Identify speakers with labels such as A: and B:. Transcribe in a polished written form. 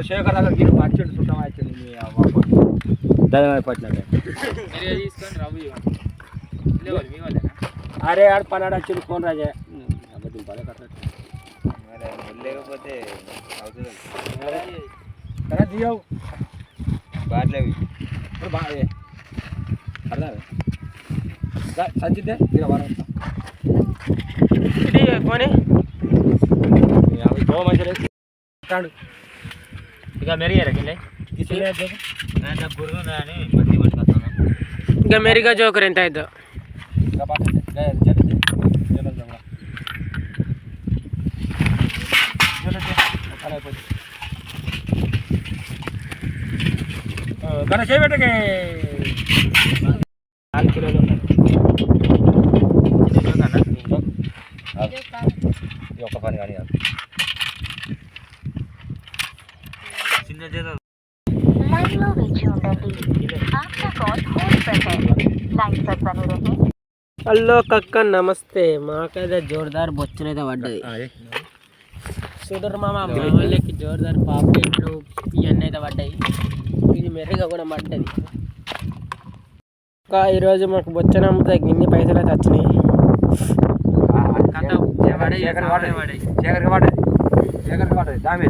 A: శేఖర్ దగ్గర గిరి పచ్చిండు చుట్టం వచ్చింది ధన్యవాద పట్టినట్టే అరే ఆడు పన్నాడు వచ్చింది ఫోన్ రాజే అబద్ధం పదే కట్టచ్చు
B: లేకపోతే
A: కదా దియవు
B: బాట్లేవి
A: ఇప్పుడు బాగా అర్థం సంచితే మీరు వారం
C: పోనీ
A: కాడు
B: ఇక మెరిగారా
C: ఇంకా మెరిగా జోకర్ ఎంత అవుతుందో
A: గణ చేయబెట్టకే 4 కిలోలు ఒక పని కానీ
B: చిన్న చేత
D: लाइनों में ఉండండి आपका कॉल होल्ड पर है लाइन पर बने रहें
C: హలో కక్క నమస్తే మాకైతే జోర్దార్ బొచ్చనైతే పడ్డది చూడరు మామ వాళ్ళకి జోర్దార్ పాపేట్లు ఇవన్నీ అయితే పడ్డాయి ఇది మెరుగా కూడా పడ్డది ఇంకా ఈరోజు మాకు బొచ్చన అమ్ముతా ఇన్ని పైసలు అయితే వచ్చినాయి
A: శేఖర్ వాడేది దామే